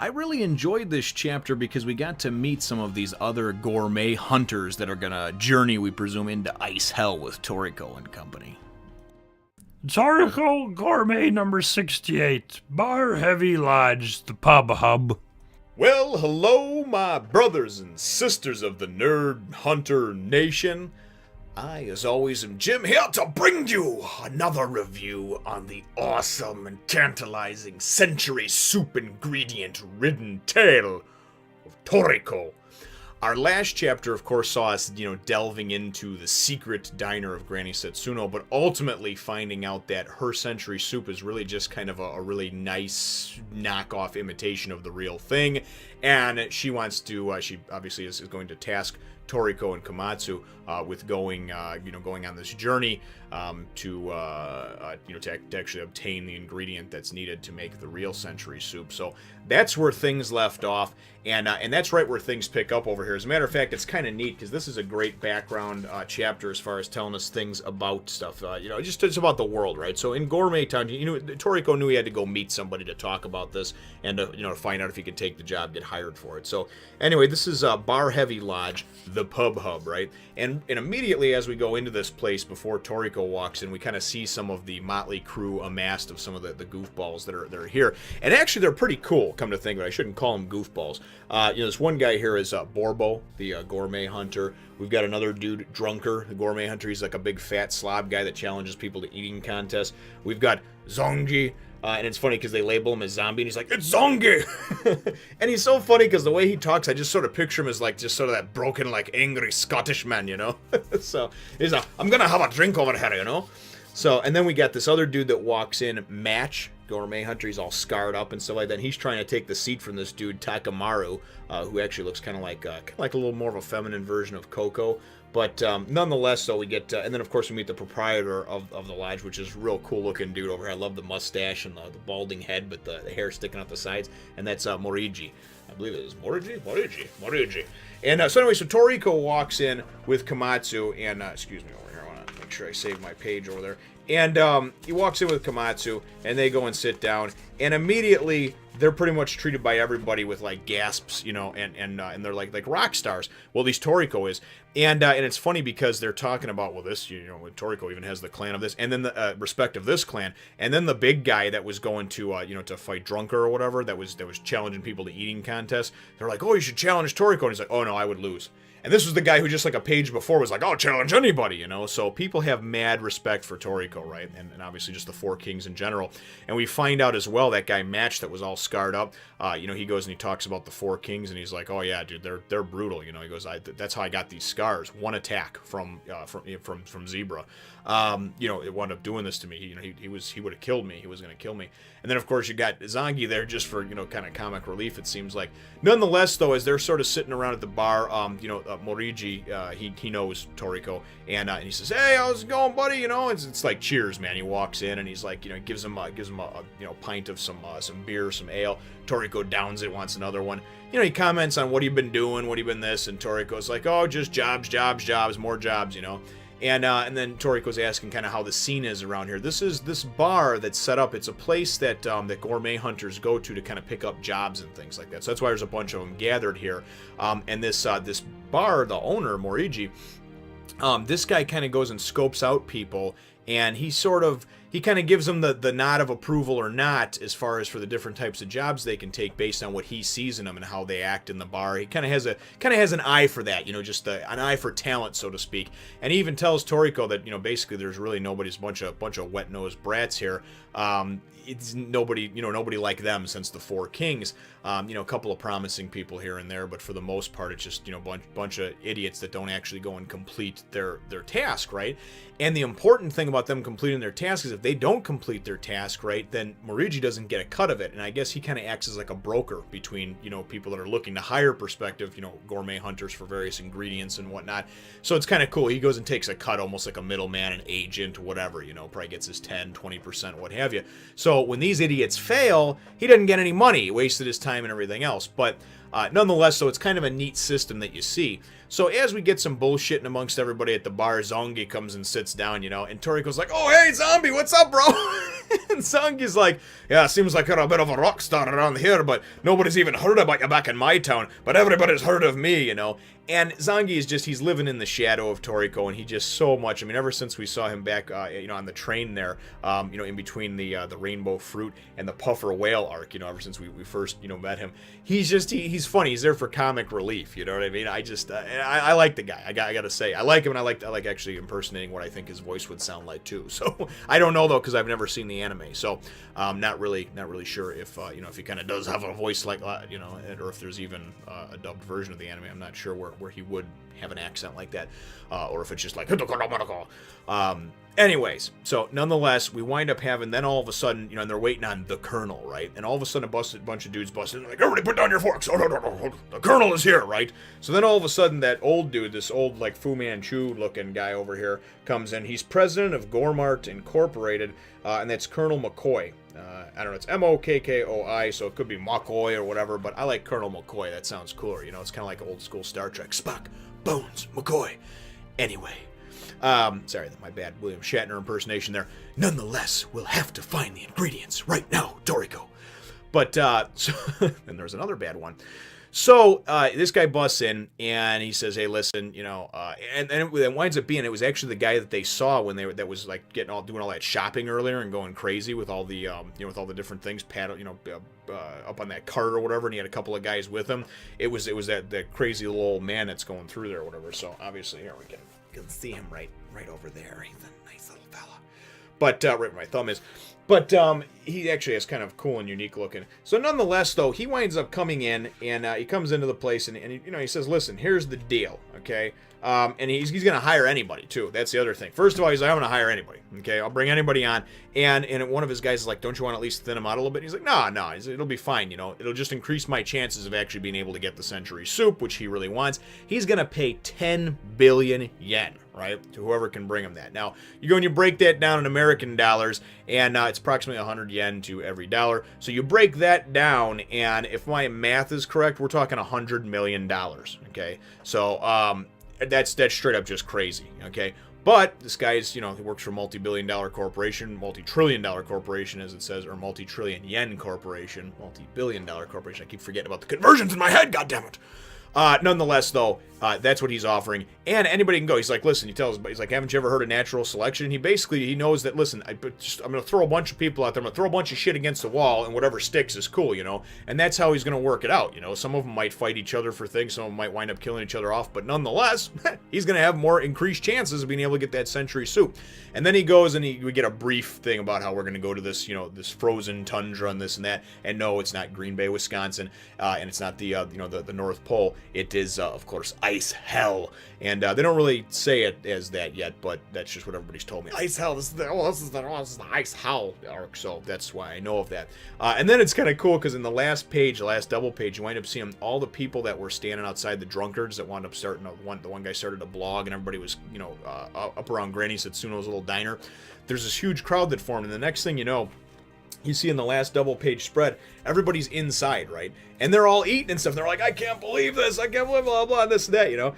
I really enjoyed this chapter because we got to meet some of these other gourmet hunters that are gonna journey, we presume, into Ice Hell with Toriko and company. Toriko Gourmet number 68, Bar Heavy Lodge, the pub hub. Well, hello, my brothers and sisters of the Nerd Hunter Nation. I, as always, am Jim here to bring you another review on the awesome and tantalizing century soup ingredient-ridden tale of Toriko. Our last chapter, of course, saw us, delving into the secret diner of Granny Setsuno, but ultimately finding out that her century soup is really just kind of a really nice knockoff imitation of the real thing, and she wants to, she obviously is going to task Toriko and Komatsu with going on this journey to actually obtain the ingredient that's needed to make the real century soup. So that's where things left off, and that's right where things pick up over here. As a matter of fact, it's kind of neat because this is a great background chapter as far as telling us things about stuff. Just it's about the world, right? So in Gourmet Town, Toriko knew he had to go meet somebody to talk about this and to find out if he could take the job, get hired for it. So anyway, this is Bar Heavy Lodge, the pub hub, right? And immediately as we go into this place, before Toriko walks in, we kind of see some of the motley crew amassed of some of the goofballs that are here. And actually, they're pretty cool, come to think of it. I shouldn't call them goofballs. This one guy here is Borbo, the gourmet hunter. We've got another dude, Drunker, the gourmet hunter. He's like a big fat slob guy that challenges people to eating contests. We've got Zongi. And it's funny because they label him as zombie, and he's like, "It's Zongi!" And he's so funny because the way he talks, I just sort of picture him as like just sort of that broken, like angry Scottish man, So he's like, "I'm gonna have a drink over here," So, and then we got this other dude that walks in, Match, gourmet hunter. He's all scarred up and stuff like that. And he's trying to take the seat from this dude, Takamaru, who actually looks kind of like a little more of a feminine version of Coco. But nonetheless, though, we get, and then of course we meet the proprietor of the lodge, which is a real cool looking dude over here. I love the mustache and the balding head, but the hair sticking out the sides. And that's Morigi. I believe it is Morigi. And so anyway, so Toriko walks in with Komatsu, and excuse me over here, I want to make sure I save my page over there. And he walks in with Komatsu, and they go and sit down, and immediately they're pretty much treated by everybody with like gasps, and they're like rock stars. Well, at least Toriko is, and it's funny because they're talking about, well, this, Toriko even has the clan of this, and then the respect of this clan, and then the big guy that was going to to fight Drunker or whatever, that was challenging people to eating contests. They're like, oh, you should challenge Toriko, and he's like, oh no, I would lose. And this was the guy who just like a page before was like, I'll challenge anybody, So people have mad respect for Toriko, right? And obviously just the Four Kings in general. And we find out as well, that guy Match that was all scarred up, he goes and he talks about the Four Kings, and he's like, oh yeah, dude, they're brutal, He goes, that's how I got these scars. One attack from Zebra. It wound up doing this to me. He would have killed me. He was going to kill me. And then of course you got Zangi there just for kind of comic relief, it seems like. Nonetheless, though, as they're sort of sitting around at the bar, Morigi, he knows Toriko, and he says, "Hey, how's it going, buddy?" It's like cheers, man. He walks in and he's like, gives him a pint of some beer, some ale. Toriko downs it, wants another one. He comments on what he been doing, what he been this, and Toriko's like, "Oh, just jobs, more jobs," And then Toriko's asking kind of how the scene is around here. This bar that's set up. It's a place that that gourmet hunters go to kind of pick up jobs and things like that. So that's why there's a bunch of them gathered here. And this bar, the owner Morigi, this guy kind of goes and scopes out people, and he kind of gives them the nod of approval or not as far as for the different types of jobs they can take based on what he sees in them and how they act in the bar. He kind of has an eye for that, just an eye for talent, so to speak. And he even tells Toriko that basically there's really nobody's bunch of wet-nosed brats here. It's nobody like them since the Four Kings. A couple of promising people here and there, but for the most part, it's just bunch of idiots that don't actually go and complete their task, right? And the important thing about them completing their task is if they don't complete their task, right, then Morigi doesn't get a cut of it. And I guess he kind of acts as like a broker between people that are looking to hire prospective gourmet hunters for various ingredients and whatnot. So it's kind of cool. He goes and takes a cut, almost like a middleman, an agent, whatever. Probably gets his 10-20%, what have you. So when these idiots fail, he doesn't get any money. He wasted his time and everything else. But Nonetheless, though, it's kind of a neat system that you see. So as we get some bullshitting amongst everybody at the bar, Zongi comes and sits down, and Toriko's like, "Oh, hey, Zombie, what's up, bro?" And Zongi's like, "Yeah, seems like you're a bit of a rock star around here, but nobody's even heard about you back in my town, but everybody's heard of me, And Zangi is he's living in the shadow of Toriko, and he just so much, ever since we saw him back, on the train there, in between the rainbow fruit and the puffer whale arc, ever since we first, met him, he's funny. He's there for comic relief, you know what I mean? I like the guy. I gotta say, I like him, and I like actually impersonating what I think his voice would sound like too. So I don't know though, because I've never seen the anime, so not really sure if if he kind of does have a voice like that, or if there's even a dubbed version of the anime. I'm not sure where he would have an accent like that, or if it's just like anyways, so nonetheless, we wind up having, then all of a sudden, and they're waiting on the Colonel, right? And all of a sudden a bunch of dudes busted in, like, "Everybody put down your forks, the Colonel is here," right? So then all of a sudden that old dude, this old like Fu Manchu looking guy over here, comes in. He's president of Gourmet Incorporated, and that's Colonel McCoy. I don't know, it's MOKKOI, so it could be McCoy or whatever, but I like Colonel McCoy. That sounds cooler, it's kind of like old school Star Trek. Spock, Bones, McCoy. Anyway, sorry, my bad William Shatner impersonation there. Nonetheless, we'll have to find the ingredients right now, Toriko. But, so, and there's another bad one. So, this guy busts in, and he says, "Hey, listen, and it winds up being, it was actually the guy that they saw when that was like doing all that shopping earlier and going crazy with all the, with all the different things, up on that cart or whatever, and he had a couple of guys with him. It was that crazy little old man that's going through there or whatever. So, obviously, here we can see him right over there. He's a nice little fella. But, right where my thumb is. But he actually is kind of cool and unique looking. So nonetheless, though, he winds up coming in, and he comes into the place, and he says, "Listen, here's the deal, okay?" And he's going to hire anybody, too. That's the other thing. First of all, he's like, "I'm going to hire anybody, okay? I'll bring anybody on." And one of his guys is like, "Don't you want to at least thin him out a little bit?" And he's like, no, it'll be fine, It'll just increase my chances of actually being able to get the century soup, which he really wants. He's going to pay 10 billion yen, right, to whoever can bring him that. Now, you go and you break that down in American dollars, and it's approximately 100 yen to every dollar. So you break that down, and if my math is correct, we're talking $100 million, okay? So, that's straight up just crazy, okay? But this guy's, he works for a multi-billion-dollar corporation, multi-trillion-dollar corporation, as it says, or multi-trillion yen corporation, multi-billion-dollar corporation. I keep forgetting about the conversions in my head, goddammit. Nonetheless, though, that's what he's offering, and anybody can go. He's like, "Listen," he's like, "Haven't you ever heard of natural selection?" He knows that, listen, I'm going to throw a bunch of people out there, I'm going to throw a bunch of shit against the wall, and whatever sticks is cool, and that's how he's going to work it out, Some of them might fight each other for things, some of them might wind up killing each other off, but nonetheless, he's going to have more increased chances of being able to get that century soup. And then he goes and we get a brief thing about how we're going to go to this, this frozen tundra and this and that, and no, it's not Green Bay, Wisconsin, and it's not the, the North Pole. It is, of course, ice hell. And they don't really say it as that yet, but that's just what everybody's told me. Ice hell. This is the ice hell arc, so that's why I know of that. And then it's kind of cool because in the last double page, you wind up seeing all the people that were standing outside, the drunkards that wound up starting the one guy started a blog, and everybody was up around Granny Satsuno's little diner. There's this huge crowd that formed, and the next thing you know, you see in the last double page spread, everybody's inside, right? And they're all eating and stuff. They're like, "I can't believe this. I can't believe blah, blah, this and that,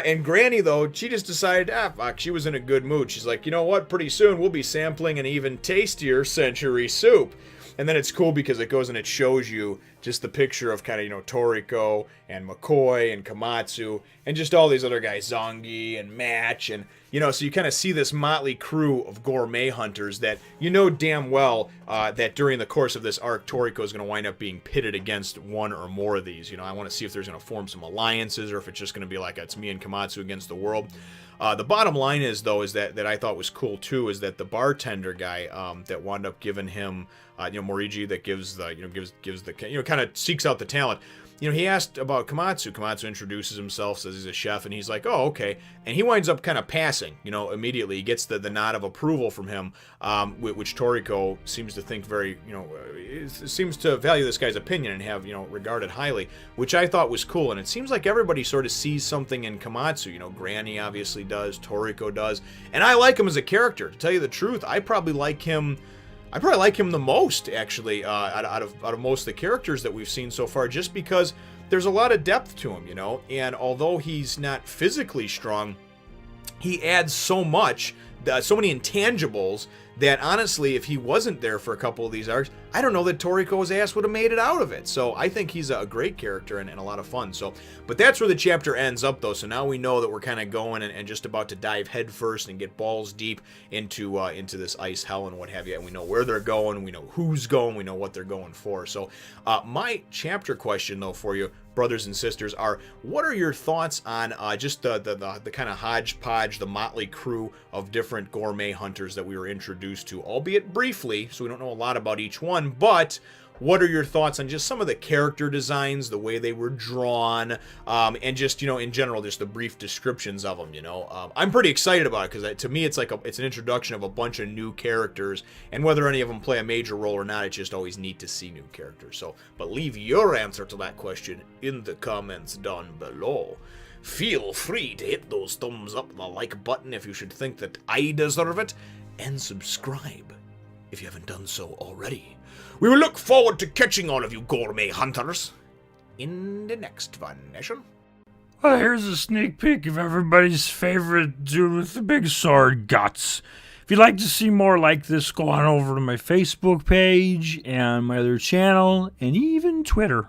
And Granny, though, she just decided, fuck, she was in a good mood. She's like, "You know what? Pretty soon we'll be sampling an even tastier century soup." And then it's cool because it goes and it shows you just the picture of kind of, Toriko and McCoy and Komatsu and just all these other guys, Zongi and Match. And, so you kind of see this motley crew of gourmet hunters that damn well that during the course of this arc, Toriko is going to wind up being pitted against one or more of these. I want to see if there's going to form some alliances or if it's just going to be like it's me and Komatsu against the world. The bottom line is, though, is that I thought was cool, too, is that the bartender guy that wound up giving him, Morigi, that gives the kind of seeks out the talent. He asked about Komatsu. Komatsu introduces himself, says he's a chef, and he's like, "Oh, okay." And he winds up kind of passing, immediately. He gets the nod of approval from him, which Toriko seems to think very, seems to value this guy's opinion and have, regard it highly, which I thought was cool. And it seems like everybody sort of sees something in Komatsu. Granny obviously does, Toriko does, and I like him as a character. To tell you the truth, I probably like him I probably like him the most, actually, out of most of the characters that we've seen so far, just because there's a lot of depth to him, you know? And although he's not physically strong, he adds so much, so many intangibles, that honestly, if he wasn't there for a couple of these arcs, I don't know that Toriko's ass would have made it out of it. So I think he's a great character and a lot of fun. So, but that's where the chapter ends up, though. So now we know that we're kind of going and just about to dive headfirst and get balls deep into this ice hell and what have you. And we know where they're going, we know who's going, we know what they're going for. So my chapter question, though, for you, brothers and sisters, are what are your thoughts on just the kind of hodgepodge, the motley crew of different gourmet hunters that we were introduced to, albeit briefly, so we don't know a lot about each one, but what are your thoughts on just some of the character designs, the way they were drawn, and just, you know, in general, just the brief descriptions of them, you know? I'm pretty excited about it, because to me, it's like it's an introduction of a bunch of new characters, and whether any of them play a major role or not, it's just always neat to see new characters. So, but leave your answer to that question in the comments down below. Feel free to hit those thumbs up and the like button if you should think that I deserve it, and subscribe if you haven't done so already. We will look forward to catching all of you gourmet hunters in the next one, Nation. Well, here's a sneak peek of everybody's favorite dude with the big sword, Guts. If you'd like to see more like this, go on over to my Facebook page and my other channel, and even Twitter.